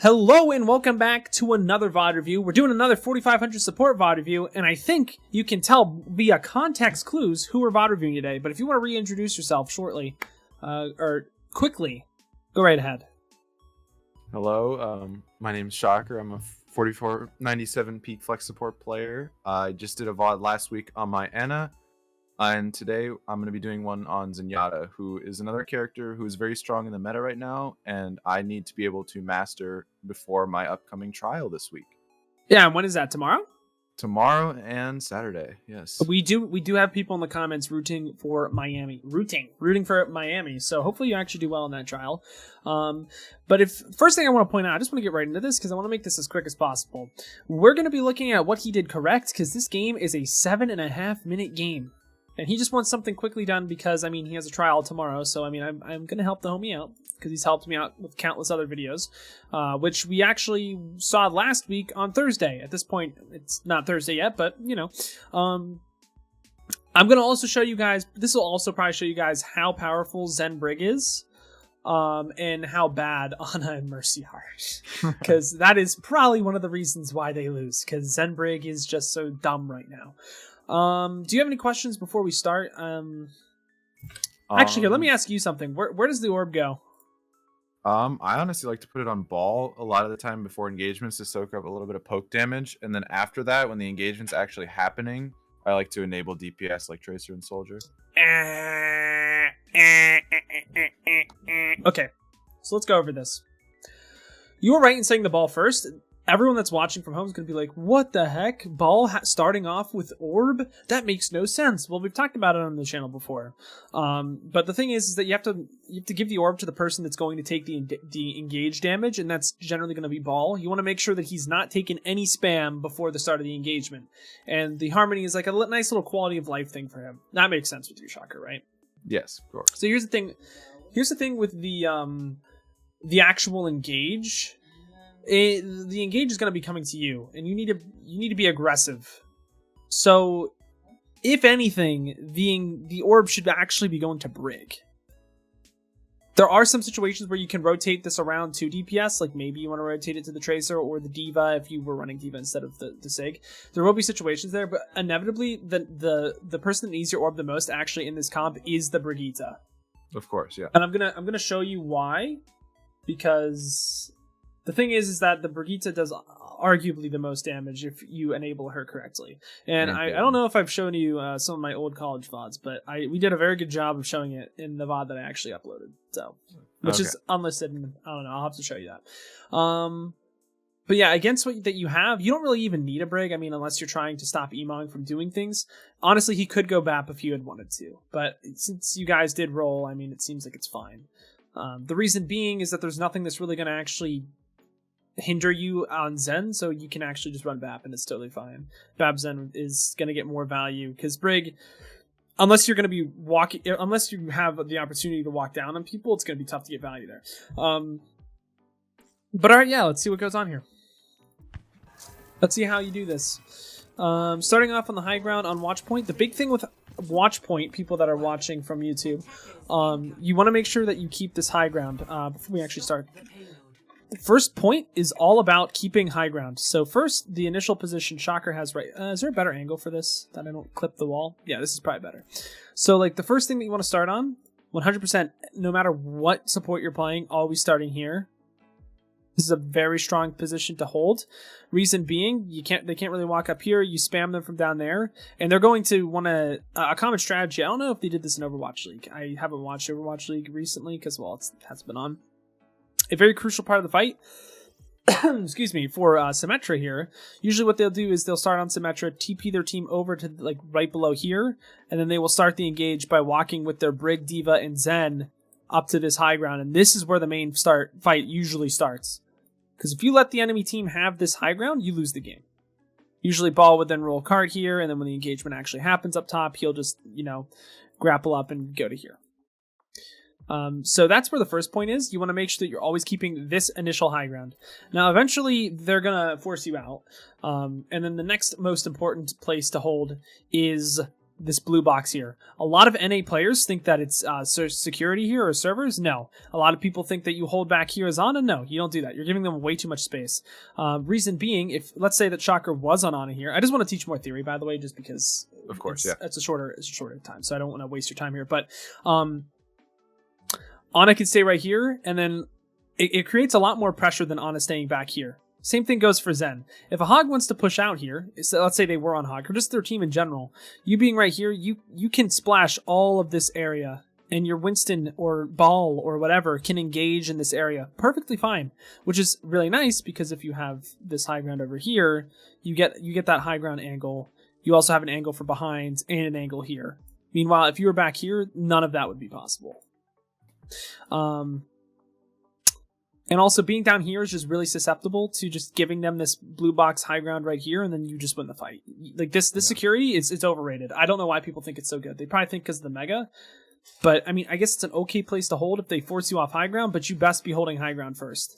Hello and welcome back to another VOD review. We're doing another 4500 support VOD review, and I think you can tell via context clues who we're VOD reviewing today. But if you want to reintroduce yourself shortly, or quickly, go right ahead. Hello, my name's Shocker. I'm a 4497 peak flex support player. I just did a VOD last week on my Ana, and today I'm going to be doing one on Zenyatta, who is another character who is very strong in the meta right now, and I need to be able to master before my upcoming trial this week. Yeah, and when is that? Tomorrow? Tomorrow and Saturday, yes. We do have people in the comments rooting for Miami. Rooting for Miami. So hopefully you actually do well in that trial. But first thing I want to point out, I just want to get right into this because I want to make this as quick as possible. We're going to be looking at what he did correct because this game is a 7.5 minute game. And he just wants something quickly done because, I mean, he has a trial tomorrow. So, I mean, I'm going to help the homie out because he's helped me out with countless other videos, which we actually saw last week on Thursday. At this point, it's not Thursday yet, but, you know. I'm going to also show you guys, this will also probably show you guys how powerful Zen Brig is and how bad Ana and Mercy are. Because that is probably one of the reasons why they lose, because Zen Brig is just so dumb right now. Do you have any questions before we start? Actually, here, let me ask you something. Where does the orb go? I honestly like to put it on ball a lot of the time before engagements to soak up a little bit of poke damage, and then after that, when the engagement's actually happening, I like to enable DPS like Tracer and Soldier. Okay, so let's go over this. You were right in saying the ball first. Everyone that's watching from home is going to be like, what the heck? Ball starting off with orb? That makes no sense. Well, we've talked about it on the channel before. But the thing is that you have to give the orb to the person that's going to take the engage damage, and that's generally going to be Ball. You want to make sure that he's not taking any spam before the start of the engagement. And the Harmony is like a nice little quality of life thing for him. That makes sense with you, Shocker, right? Yes, of course. So here's the thing. Here's the thing with the actual engage. The engage is going to be coming to you, and you need to be aggressive. So, if anything, the orb should actually be going to Brig. There are some situations where you can rotate this around to DPS, like maybe you want to rotate it to the Tracer or the D.Va if you were running D.Va instead of the Sig. There will be situations there, but inevitably, the person that needs your orb the most actually in this comp is the Brigitte. Of course, yeah. And I'm gonna show you why, because the thing is that the Brigitte does arguably the most damage if you enable her correctly. And I don't know if I've shown you some of my old college VODs, but we did a very good job of showing it in the VOD that I actually uploaded. So, which is unlisted, and I don't know, I'll have to show you that. But yeah, against what that you have, you don't really even need a Brig. I mean, unless you're trying to stop Emong from doing things. Honestly, he could go BAP if he had wanted to. But since you guys did roll, I mean, it seems like it's fine. The reason being is that there's nothing that's really going to actually hinder you on Zen, so you can actually just run BAP and it's totally fine. BAP Zen is going to get more value because Brig, unless you're going to be unless you have the opportunity to walk down on people, it's going to be tough to get value there. But alright, yeah, let's see what goes on here. Let's see how you do this. Starting off on the high ground on Watchpoint. The big thing with Watchpoint, people that are watching from YouTube, you want to make sure that you keep this high ground before we actually start. The first point is all about keeping high ground. So first, the initial position Shocker has right... is there a better angle for this that I don't clip the wall? Yeah, this is probably better. So like the first thing that you want to start on, 100%, no matter what support you're playing, always starting here. This is a very strong position to hold. Reason being, they can't really walk up here. You spam them from down there, and they're going to want to... a common strategy, I don't know if they did this in Overwatch League. I haven't watched Overwatch League recently because, well, it hasn't been on. A very crucial part of the fight, excuse me, for Symmetra here, usually what they'll do is they'll start on Symmetra, TP their team over to like right below here, and then they will start the engage by walking with their Brig, D.Va, and Zen up to this high ground, and this is where the main fight usually starts. Because if you let the enemy team have this high ground, you lose the game. Usually Ball would then roll a card here, and then when the engagement actually happens up top, he'll just, grapple up and go to here. So that's where the first point is. You want to make sure that you're always keeping this initial high ground. Now, eventually, they're going to force you out. And then the next most important place to hold is this blue box here. A lot of NA players think that it's security here or servers. No. A lot of people think that you hold back here as Ana. No, you don't do that. You're giving them way too much space. Reason being, if let's say that Shocker was on Ana here, I just want to teach more theory, by the way, just because of course, it's a shorter time, so I don't want to waste your time here. But Ana can stay right here, and then it creates a lot more pressure than Ana staying back here. Same thing goes for Zen. If a Hog wants to push out here, so let's say they were on Hog, or just their team in general, you being right here, you can splash all of this area, and your Winston or Ball or whatever can engage in this area perfectly fine, which is really nice because if you have this high ground over here, you get that high ground angle. You also have an angle for behind and an angle here. Meanwhile, if you were back here, none of that would be possible. And also being down here is just really susceptible to just giving them this blue box high ground right here, and then you just win the fight. Like this security, it's overrated. I don't know why people think it's so good. They probably think because of the mega. But, I mean, I guess it's an okay place to hold if they force you off high ground, but you best be holding high ground first.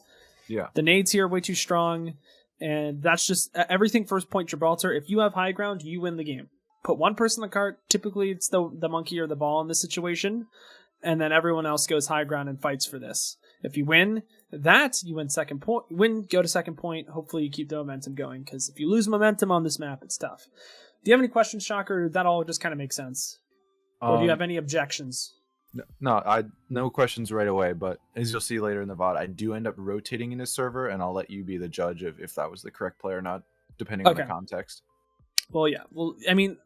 Yeah. The nades here are way too strong, and that's just everything first point Gibraltar. If you have high ground, you win the game. Put one person in the cart. Typically, it's the monkey or the ball in this situation, and then everyone else goes high ground and fights for this. If you win that, you win second point. Go to second point. Hopefully, you keep the momentum going, because if you lose momentum on this map, it's tough. Do you have any questions, Shocker? That all just kind of makes sense. Or do you have any objections? No questions right away, but as you'll see later in the VOD, I do end up rotating in a server, and I'll let you be the judge of if that was the correct play or not, depending on the context. Well, yeah. Well, I mean,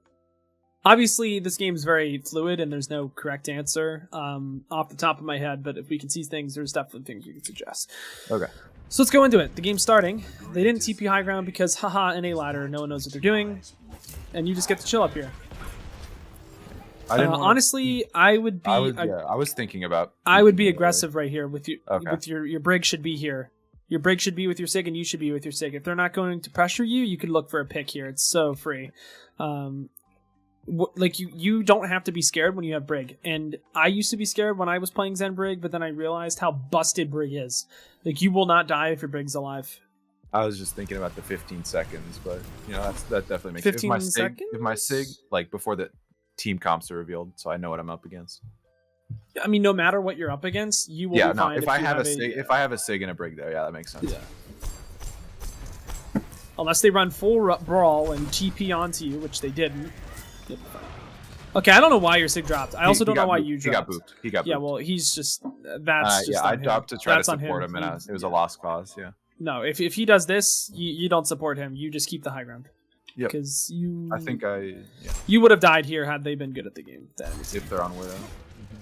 obviously this game is very fluid, and there's no correct answer off the top of my head, but if we can see things, there's definitely things we can suggest. Okay. So let's go into it. The game's starting. They didn't TP high ground because, haha, NA ladder, no one knows what they're doing, and you just get to chill up here. Honestly, I would be. I was thinking about. I would be aggressive right here with you. Okay. With your brig should be here. Your brig should be with your sig, and you should be with your sig. If they're not going to pressure you, you could look for a pick here. It's so free. Like you don't have to be scared when you have brig. And I used to be scared when I was playing Zen brig, but then I realized how busted brig is. Like you will not die if your brig's alive. I was just thinking about the 15 seconds, but that definitely makes 15 seconds. If my sig like before the team comps are revealed, so I know what I'm up against. I mean, no matter what you're up against, you will be fine. If I have a sig and a brig there, that makes sense. Yeah. Unless they run full brawl and TP onto you, which they didn't. Okay, I don't know why your sig dropped. I also don't know why you dropped. He got booped. Yeah, well, he's just that's just I dropped to try to support him, and it was a lost cause. Yeah. No, if he does this, you don't support him. You just keep the high ground. Yeah, because you would have died here had they been good at the game. If they're on Widow.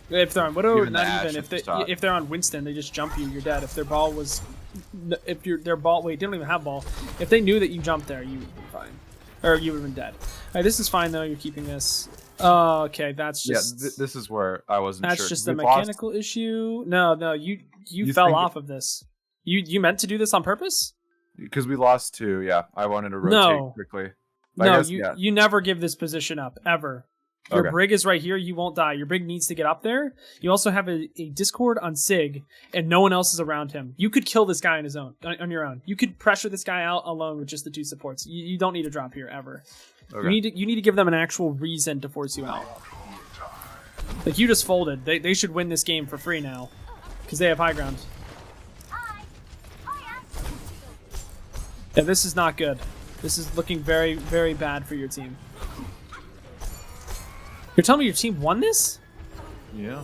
If they're on Widow, not even if they're on Winston, they just jump you. You're dead. If their ball was, their ball. Wait, they don't even have ball. If they knew that you jumped there, you would be fine, or you would have been dead. All right, this is fine though. You're keeping this. Oh, okay, that's just. This is where I wasn't sure. That's just a mechanical issue. No, you fell off of this. You meant to do this on purpose? Because we lost two. Yeah, I wanted to rotate quickly. But you never give this position up, ever. Your brig is right here, you won't die. Your brig needs to get up there. You also have a Discord on Sig, and no one else is around him. You could kill this guy on your own. You could pressure this guy out alone with just the two supports. You don't need to drop here, ever. Okay. You need to give them an actual reason to force you out. Like, you just folded. They should win this game for free now, because they have high ground. Yeah, this is not good. This is looking very, very bad for your team. You're telling me your team won this? Yeah.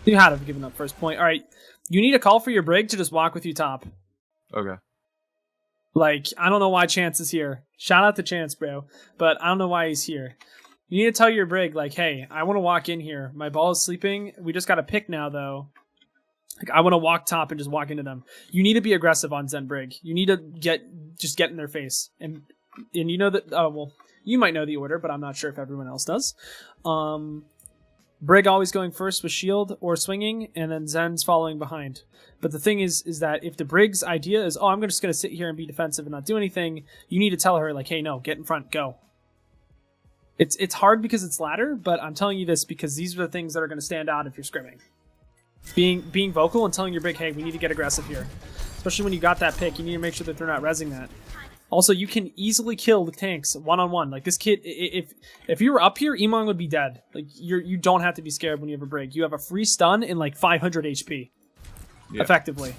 You had to have given up first point. All right, you need a call for your brig to just walk with you top. Okay. Like, I don't know why Chance is here. Shout out to Chance, bro. But I don't know why he's here. You need to tell your brig, like, hey, I want to walk in here. My ball is sleeping. We just got to pick now, though. Like, I want to walk top and just walk into them. You need to be aggressive on Zen Brig. You need to get in their face. And you know that, you might know the order, but I'm not sure if everyone else does. Brig always going first with shield or swinging, and then Zen's following behind. But the thing is that if the Brig's idea is, I'm just going to sit here and be defensive and not do anything, you need to tell her, like, hey, no, get in front, go. It's hard because it's ladder, but I'm telling you this because these are the things that are going to stand out if you're scrimming. Being vocal and telling your brig, hey, we need to get aggressive here. Especially when you got that pick, you need to make sure that they're not rezzing that. Also, you can easily kill the tanks one-on-one. Like this kid, if you were up here, Emon would be dead. Like you don't have to be scared when you have a break. You have a free stun in like 500 HP, effectively.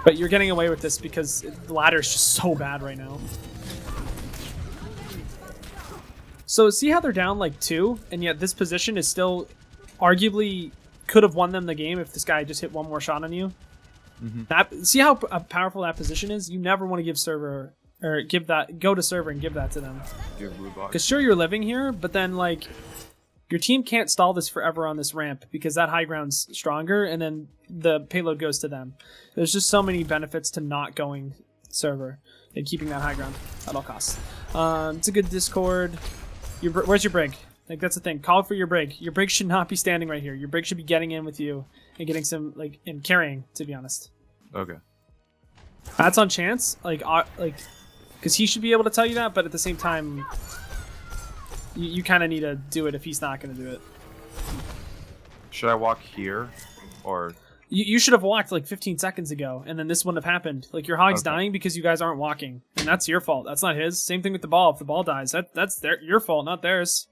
But you're getting away with this because the ladder is just so bad right now. So see how they're down like 2, and yet this position is still arguably could have won them the game if this guy just hit one more shot on you. See how powerful that position is? You never want to give server or go to server and give that to them. Because sure, you're living here, but then like your team can't stall this forever on this ramp because that high ground's stronger, and then the payload goes to them. There's just so many benefits to not going server and keeping that high ground at all costs. It's a good Discord. Where's your brig? Like that's the thing. Call for your brig. Your brig should not be standing right here. Your brig should be getting in with you and getting some and carrying. To be honest. Okay. That's on chance. Because he should be able to tell you that, but at the same time, you kind of need to do it if he's not going to do it. Should I walk here, or? You should have walked like 15 seconds ago, and then this wouldn't have happened. Like your hog's dying because you guys aren't walking, and that's your fault. That's not his. Same thing with the ball. If the ball dies, that's your fault, not theirs.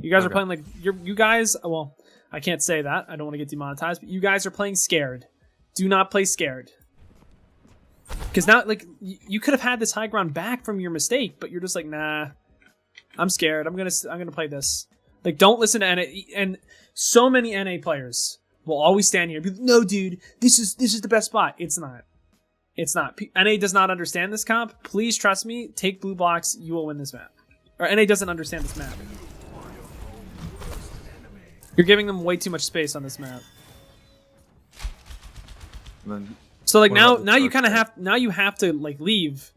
You guys are playing like you guys. Well, I can't say that. I don't want to get demonetized. But you guys are playing scared. Do not play scared. Because now, like, you could have had this high ground back from your mistake, but you're just like, nah, I'm scared. I'm gonna play this. Like, don't listen to NA. And so many NA players will always stand here and be like, no, dude, this is the best spot. It's not. It's not. NA does not understand this comp. Please trust me. Take blue blocks. You will win this map. Or NA doesn't understand this map. You're giving them way too much space on this map. So like now you kind of have to like leave,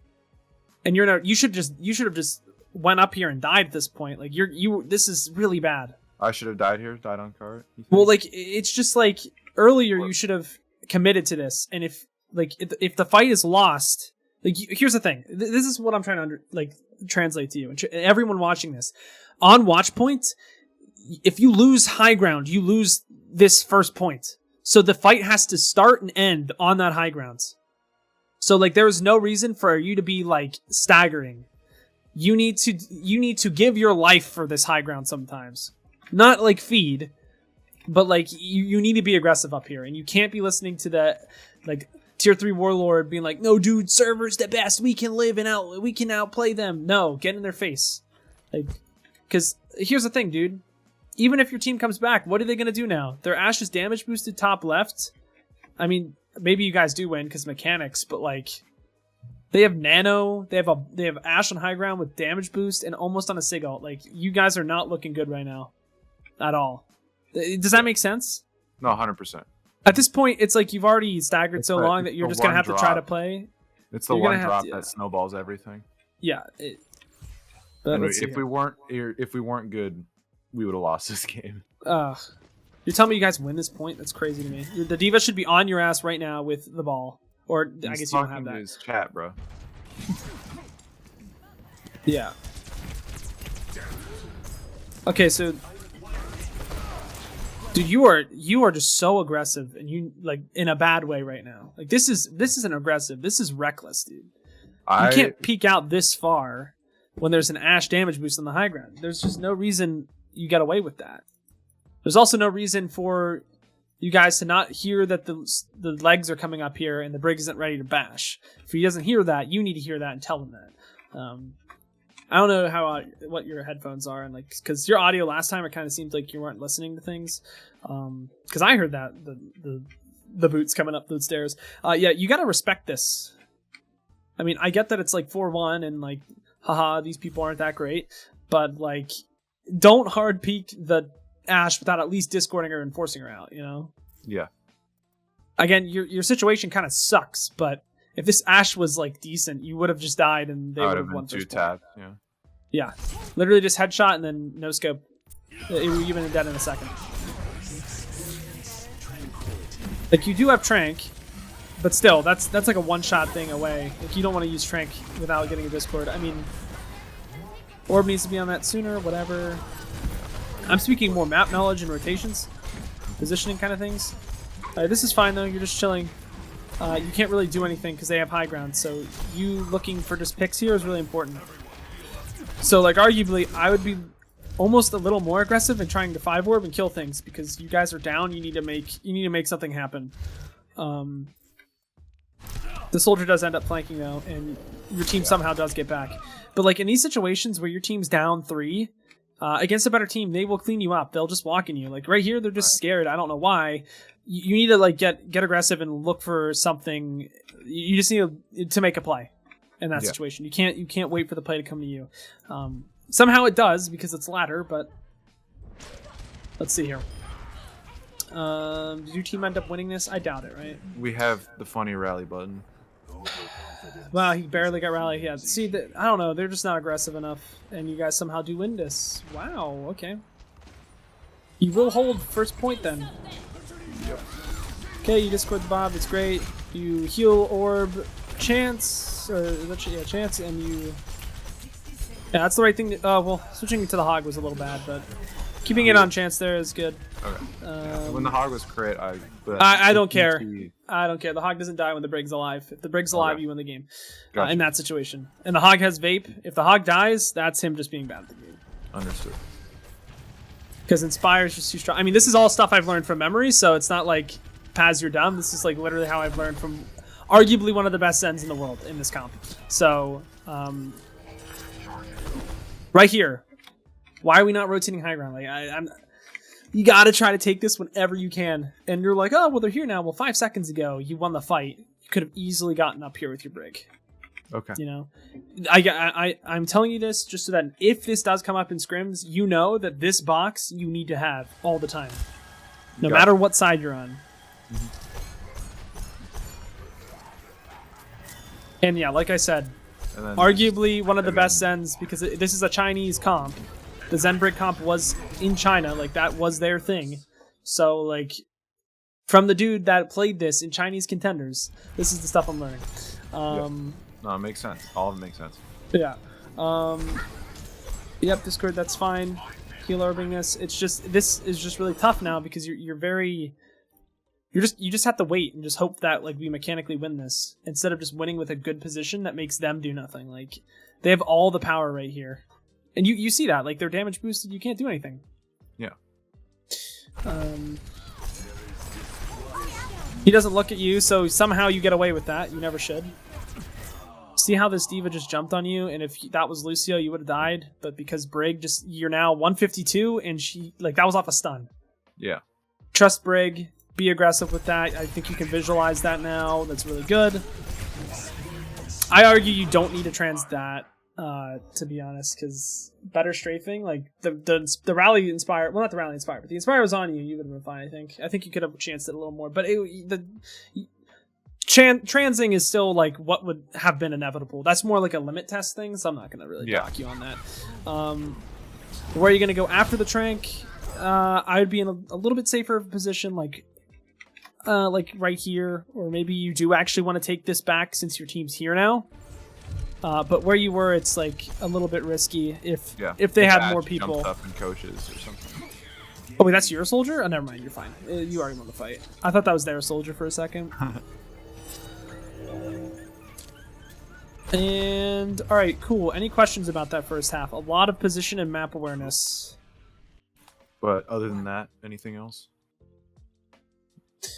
and you should have just went up here and died at this point. Like this is really bad. I should have died here, died on cart. Well, like it's just like earlier you should have committed to this, and if the fight is lost, like here's the thing. This is what I'm trying to translate to you and everyone watching this on Watchpoint. If you lose high ground, you lose this first point. So the fight has to start and end on that high ground. So like there is no reason for you to be like staggering. You need to give your life for this high ground sometimes. Not like feed, but like you need to be aggressive up here, and you can't be listening to that like tier 3 warlord being like, no dude, server's the best. We can outplay them. No, get in their face. Like, because here's the thing, dude. Even if your team comes back, what are they going to do now? Their Ashe is damage boosted top left. I mean, maybe you guys do win because mechanics, but like they have nano, they have Ashe on high ground with damage boost and almost on a sig ult. Like you guys are not looking good right now, at all. Does that make sense? No, 100%. At this point, it's like you've already staggered so long that you're just going to have to try to play. It's the one drop that snowballs everything. Yeah. If we weren't good, we would have lost this game. You're telling me you guys win this point? That's crazy to me. The D.Va should be on your ass right now with the ball. Or I guess you don't have that. His chat, bro. Yeah. Okay, so dude, you are just so aggressive, and you like in a bad way right now. Like this isn't aggressive. This is reckless, dude. You can't peek out this far when there's an Ashe damage boost on the high ground. There's just no reason you get away with that. There's also no reason for you guys to not hear that the legs are coming up here and the brig isn't ready to bash. If he doesn't hear that, you need to hear that and tell him that. I don't know what your headphones are, and like because your audio last time it kind of seemed like you weren't listening to things. Because I heard that the boots coming up the stairs. Yeah, you gotta respect this. I mean, I get that it's like 4-1 and like, haha, these people aren't that great, but like, don't hard peek the Ashe without at least discording her and forcing her out, you know? Yeah. Again, your situation kind of sucks, but if this Ashe was like decent, you would have just died and they would have won first point. Yeah. Yeah. Literally just headshot and then no scope. It would have been dead in a second. Like you do have Trank, but still, that's like a one-shot thing away. Like you don't want to use Trank without getting a Discord. I mean, Orb needs to be on that sooner, whatever. I'm speaking more map knowledge and rotations, positioning kind of things. This is fine though. You're just chilling. you can't really do anything because they have high ground. So you looking for just picks here is really important. So like arguably, I would be almost a little more aggressive in trying to 5-orb and kill things because you guys are down. You need to make something happen. The soldier does end up flanking though, and your team somehow does get back. But like in these situations where your team's down 3 against a better team, they will clean you up. They'll just walk in you. Like right here, they're just scared. I don't know why. You need to like get aggressive and look for something. You just need to make a play in that situation. You can't wait for the play to come to you. Somehow it does because it's ladder, but let's see here. Did your team end up winning this? I doubt it, right? We have the funny rally button. Wow, he barely got rally. Yeah, see, I don't know. They're just not aggressive enough, and you guys somehow do win this. Wow, okay. You will hold first point then. Yep. Okay, you discord the Bob. It's great. You heal orb chance, or chance, and you. Yeah, that's the right thing. Well, switching to the hog was a little bad, but keeping it on chance there is good. Okay. When the hog was crit, I don't care. I don't care. The hog doesn't die when the Brig's alive. If the Brig's alive, you win the game. Gotcha. In that situation. And the hog has vape. If the hog dies, that's him just being bad at the game. Understood. Because Inspire is just too strong. I mean, this is all stuff I've learned from memory, so it's not like, Paz, you're dumb. This is like literally how I've learned from arguably one of the best Zens in the world in this comp. So, right here. Why are we not rotating high ground? Like, you gotta try to take this whenever you can. And you're like, oh, well, they're here now. Well, 5 seconds ago, you won the fight. You could have easily gotten up here with your Brig. Okay. You know? I'm telling you this just so that if this does come up in scrims, you know that this box you need to have all the time. No matter what side you're on. And yeah, like I said, arguably one of the best Zens because this is a Chinese comp. The Zen Brig comp was in China, like that was their thing. So like, from the dude that played this in Chinese contenders, this is the stuff I'm learning. No, it makes sense. All of it makes sense. Yeah. Yep, Discord, that's fine. Heal orbing this. It's just this is just really tough now because you just have to wait and just hope that like we mechanically win this instead of just winning with a good position that makes them do nothing. Like they have all the power right here. And you see that, like, they're damage boosted, you can't do anything. Yeah. He doesn't look at you, so somehow you get away with that. You never should. See how this D.Va just jumped on you, and if that was Lucio, you would have died. But because Brig, you're now 152, and she, like, that was off a stun. Yeah. Trust Brig, be aggressive with that. I think you can visualize that now. That's really good. I argue you don't need to trans that. To be honest, because better strafing, like the rally inspire, well, not the rally inspire, but the inspire was on you, you would have been fine. I think you could have chanced it a little more, but transing is still like what would have been inevitable. That's more like a limit test thing, so I'm not gonna really dock you on that. Where are you gonna go after the trank? I would be in a little bit safer position, like right here, or maybe you do actually want to take this back since your team's here now. But where you were, it's like a little bit risky if they had more people. Up in coaches or something. Oh wait, that's your soldier? Oh, never mind. You're fine. You already won the fight. I thought that was their soldier for a second. And all right, cool. Any questions about that first half? A lot of position and map awareness. But other than that, anything else?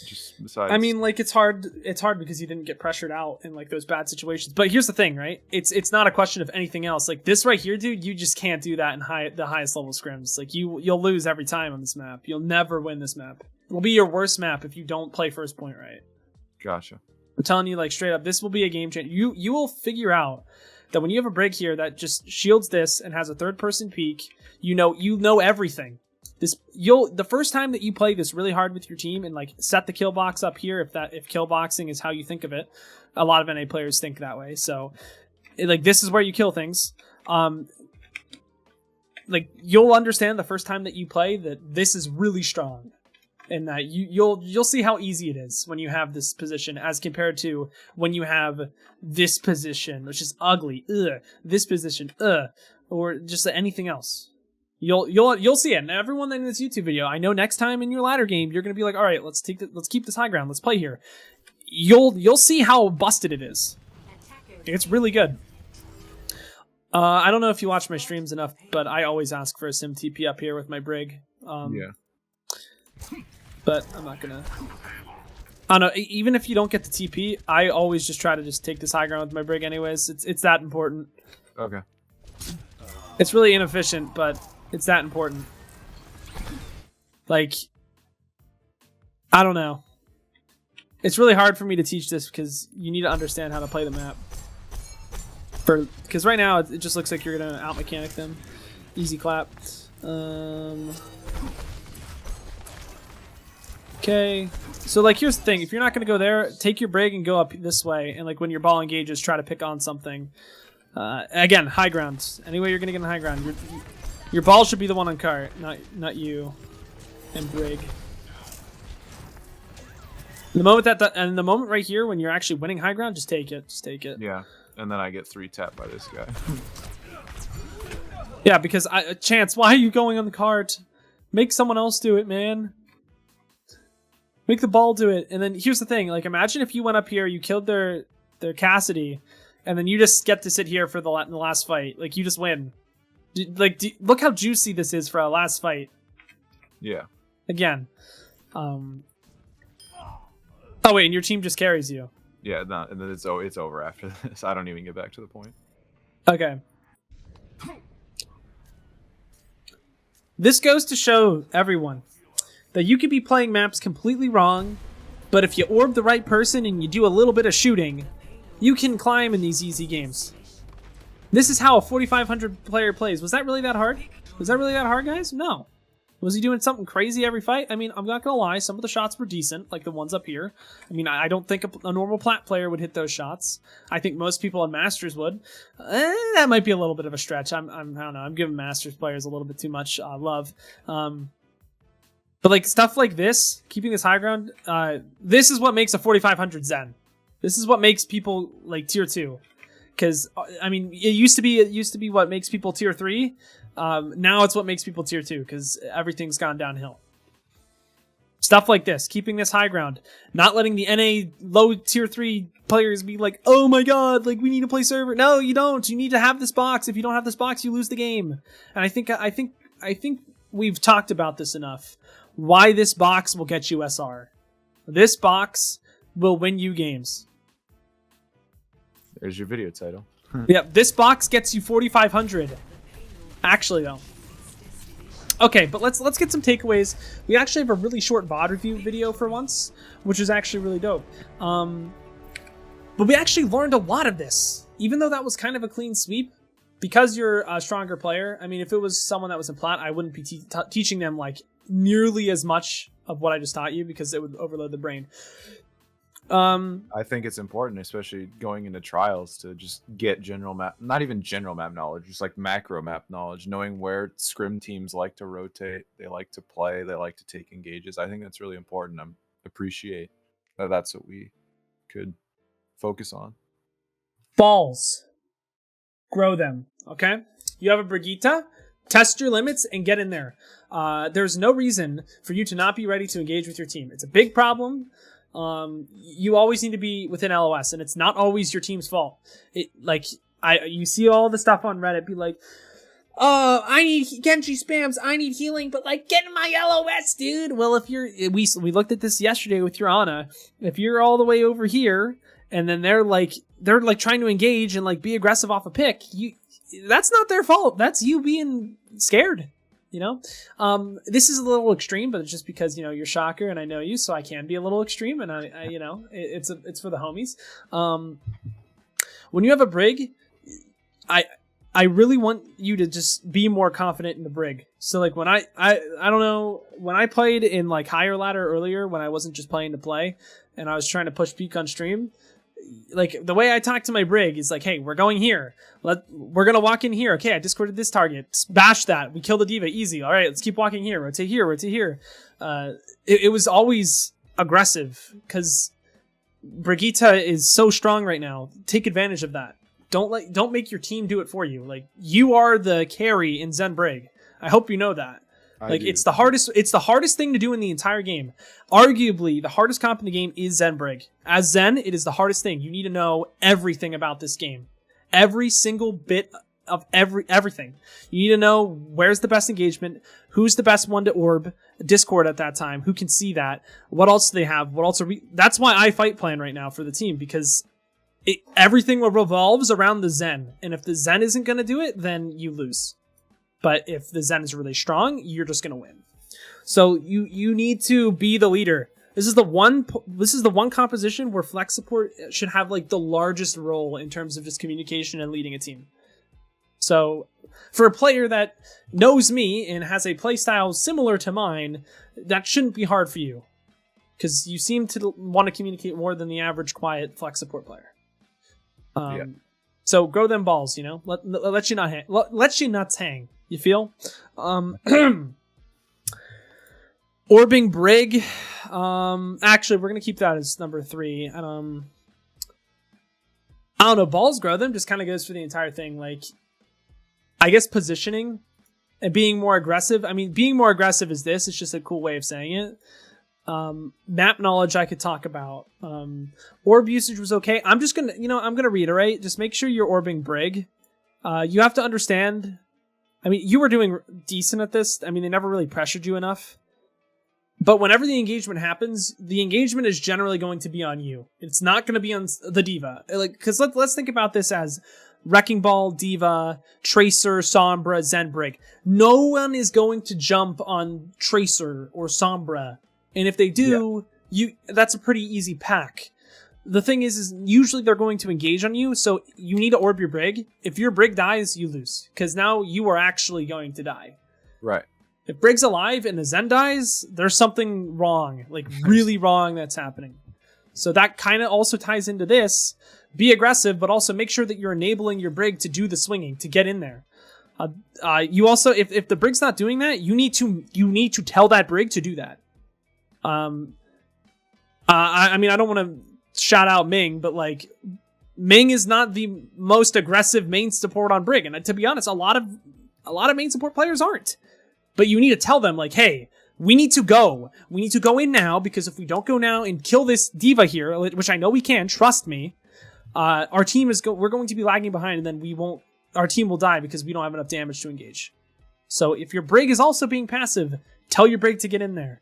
Just besides. I mean, like it's hard because you didn't get pressured out in like those bad situations. But here's the thing, right? It's not a question of anything else. Like this right here, dude, you just can't do that in the highest level scrims. Like you'll lose every time on this map. You'll never win this map. It'll be your worst map if you don't play first point right. Gotcha. I'm telling you, like straight up, this will be a game changer. You will figure out that when you have a Brig here that just shields this and has a third person peek, you know everything. The first time that you play this really hard with your team and like set the kill box up here, if kill boxing is how you think of it, a lot of NA players think that way. So, like this is where you kill things. Like you'll understand the first time that you play that this is really strong, and that you'll see how easy it is when you have this position as compared to when you have this position, which is ugly. This position, or just anything else. You'll see it, and everyone in this YouTube video, I know next time in your ladder game, you're gonna be like, all right, let's keep this high ground, let's play here. you'll see how busted it is. It's really good. I don't know if you watch my streams enough, but I always ask for a sim TP up here with my Brig. Yeah. But I'm not gonna. I don't know. Even if you don't get the TP, I always just try to just take this high ground with my Brig. Anyways, it's that important. Okay. It's really inefficient, but it's that important. Like, I don't know. It's really hard for me to teach this because you need to understand how to play the map. Because right now it just looks like you're gonna out mechanic them. Easy clap. Okay. So like here's the thing: if you're not gonna go there, take your Brig and go up this way. And like when your ball engages, try to pick on something. Again, high ground. Any way you're gonna get on high ground, your ball should be the one on cart, not you and Brig. The moment and the moment right here when you're actually winning high ground, just take it. Just take it. Yeah. And then I get 3 tapped by this guy. Yeah, because Chance, why are you going on the cart? Make someone else do it, man. Make the ball do it. And then here's the thing, like imagine if you went up here, you killed their Cassidy, and then you just get to sit here for the last fight. Like you just win. Look how juicy this is for a last fight. Yeah. Again. Oh wait, and your team just carries you. Yeah, no, and then it's over after this. I don't even get back to the point. Okay. This goes to show everyone that you could be playing maps completely wrong, but if you orb the right person and you do a little bit of shooting, you can climb in these easy games. This is how a 4,500 player plays. Was that really that hard? Was that really that hard, guys? No. Was he doing something crazy every fight? I mean, I'm not gonna lie, some of the shots were decent, like the ones up here. I mean, I don't think a normal plat player would hit those shots. I think most people in Masters would. That might be a little bit of a stretch. I don't know. I'm giving Masters players a little bit too much love. But like stuff like this, keeping this high ground, this is what makes a 4,500 Zen. This is what makes people like tier 2. Because I mean, it used to be what makes people tier 3. Now it's what makes people tier 2 because everything's gone downhill. Stuff like this, keeping this high ground, not letting the NA low tier 3 players be like, oh my god, like we need to play server. No, you don't. You need to have this box. If you don't have this box, you lose the game. And I think we've talked about this enough. Why this box will get you SR. This box will win you games. There's your video title. Yeah, this box gets you 4,500. Actually, though. Okay, but let's get some takeaways. We actually have a really short VOD review video for once, which is actually really dope. But we actually learned a lot of this, even though that was kind of a clean sweep. Because you're a stronger player, I mean, if it was someone that was in plat, I wouldn't be teaching them like nearly as much of what I just taught you because it would overload the brain. I think it's important, especially going into trials, to just get general map, not even general map knowledge, just like macro map knowledge, knowing where scrim teams like to rotate, they like to play, they like to take engages. I think that's really important. I appreciate that that's what we could focus on. Balls. Grow them, okay? You have a Brigitte, test your limits and get in there. There's no reason for you to not be ready to engage with your team. It's a big problem. You always need to be within LOS, and it's not always your team's fault. You see all the stuff on Reddit be like, oh, I need Genji spams, I need healing, but like, get in my LOS, dude. Well, if we looked at this yesterday with your Ana. If you're all the way over here, and then they're trying to engage and like be aggressive off a pick, that's not their fault. That's you being scared. You know, this is a little extreme, but it's just because, you know, you're Shocker and I know you, so I can be a little extreme, and I you know, it's for the homies. When you have a Brig, I really want you to just be more confident in the Brig. So like when I don't know, when I played in like higher ladder earlier, when I wasn't just playing to play and I was trying to push peak on stream, like the way I talk to my Brig is like, hey, we're going here. We're gonna walk in here. Okay, I discorded this target. Bash that. We kill the diva. Easy. All right, let's keep walking here. Rotate here. Rotate here. It was always aggressive because Brigitte is so strong right now. Take advantage of that. Don't make your team do it for you. Like, you are the carry in Zen Brig. I hope you know that. Like, it's the hardest thing to do in the entire game. Arguably, the hardest comp in the game is Zen Brig. As Zen, it is the hardest thing. You need to know everything about this game. Every single bit of everything. You need to know where's the best engagement, who's the best one to orb, Discord at that time, who can see that, what else do they have, what else are we... That's why I fight plan right now for the team, because everything revolves around the Zen. And if the Zen isn't going to do it, then you lose. But if the Zen is really strong, you're just going to win. So you need to be the leader. This is the one composition where flex support should have like the largest role in terms of just communication and leading a team. So for a player that knows me and has a playstyle similar to mine, that shouldn't be hard for you, because you seem to want to communicate more than the average quiet flex support player. So grow them balls, you know. Let you not hang. Let you nuts hang. You feel? Orbing Brig. Actually, we're gonna keep that as number 3. I don't know. Balls grow them just kind of goes for the entire thing. Like, I guess positioning and being more aggressive. I mean, being more aggressive is this. It's just a cool way of saying it. Map knowledge I could talk about. Orb usage was okay. I'm just gonna, I'm gonna reiterate. Just make sure you're orbing Brig. You have to understand. I mean, you were doing decent at this. I mean, they never really pressured you enough. But whenever the engagement happens, the engagement is generally going to be on you. It's not going to be on the D.Va. Like, because let's think about this as Wrecking Ball, D.Va, Tracer, Sombra, Zen Brig. No one is going to jump on Tracer or Sombra. And if they do, that's a pretty easy pack. The thing is usually they're going to engage on you, so you need to orb your Brig. If your Brig dies, you lose, because now you are actually going to die. Right. If Brig's alive and the Zen dies, there's something wrong, like really wrong that's happening. So that kind of also ties into this. Be aggressive, but also make sure that you're enabling your Brig to do the swinging, to get in there. You also, if the Brig's not doing that, you need to tell that Brig to do that. I mean, I don't want to shout out Ming, but like, Ming is not the most aggressive main support on Brig, and to be honest, a lot of main support players aren't. But you need to tell them, like, hey, we need to go. We need to go in now, because if we don't go now and kill this D.Va here, which I know we can, trust me, our team we're going to be lagging behind, and then our team will die because we don't have enough damage to engage. So if your Brig is also being passive, tell your Brig to get in there.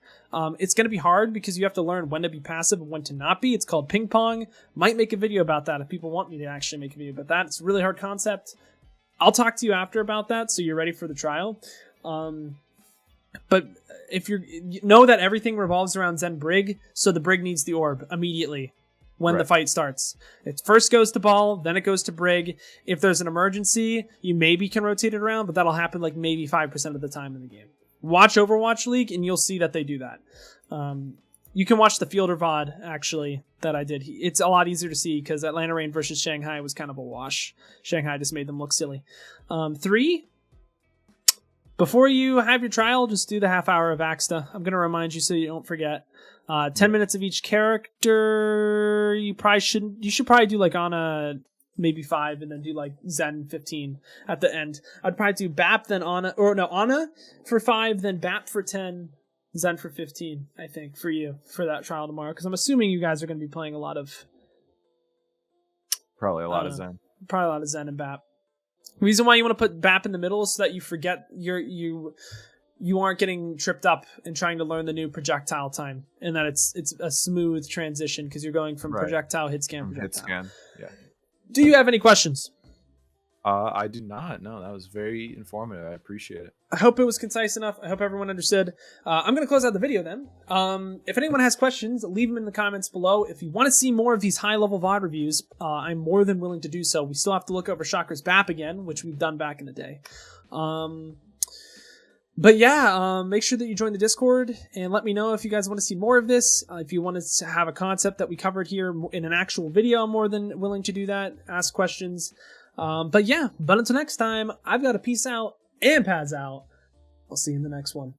It's going to be hard because you have to learn when to be passive and when to not be. It's called ping pong. Might make a video about that if people want me to actually make a video about that. It's a really hard concept. I'll talk to you after about that, so you're ready for the trial. But if know that everything revolves around Zen Brig, so the Brig needs the orb immediately when the fight starts. It first goes to Ball, then it goes to Brig. If there's an emergency, you maybe can rotate it around, but that'll happen like maybe 5% of the time in the game. Watch Overwatch League, and you'll see that they do that. You can watch the Fielder VOD, actually, that I did. It's a lot easier to see, because Atlanta Reign versus Shanghai was kind of a wash. Shanghai just made them look silly. 3, before you have your trial, just do the half hour of Axta. I'm going to remind you so you don't forget. 10 minutes of each character. You should probably do like Ana maybe 5, and then do like Zen 15 at the end. I'd probably do Bap, then Ana, or no, Ana for 5, then Bap for 10, Zen for 15, I think, for you, for that trial tomorrow, because I'm assuming you guys are going to be playing a lot of... Probably a lot of Zen. Probably a lot of Zen and Bap. The reason why you want to put Bap in the middle is so that you forget you aren't getting tripped up and trying to learn the new projectile time, and that it's a smooth transition, because you're going from projectile, hit scan, projectile. Hit scan, yeah. Do you have any questions? I do not. No, that was very informative. I appreciate it. I hope it was concise enough. I hope everyone understood. I'm going to close out the video then. If anyone has questions, leave them in the comments below. If you want to see more of these high-level VOD reviews, I'm more than willing to do so. We still have to look over Shocker's BAP again, which we've done back in the day. But yeah, make sure that you join the Discord, and let me know if you guys want to see more of this. If you want to have a concept that we covered here in an actual video, I'm more than willing to do that. Ask questions. But until next time, I've got to peace out and pads out. I'll see you in the next one.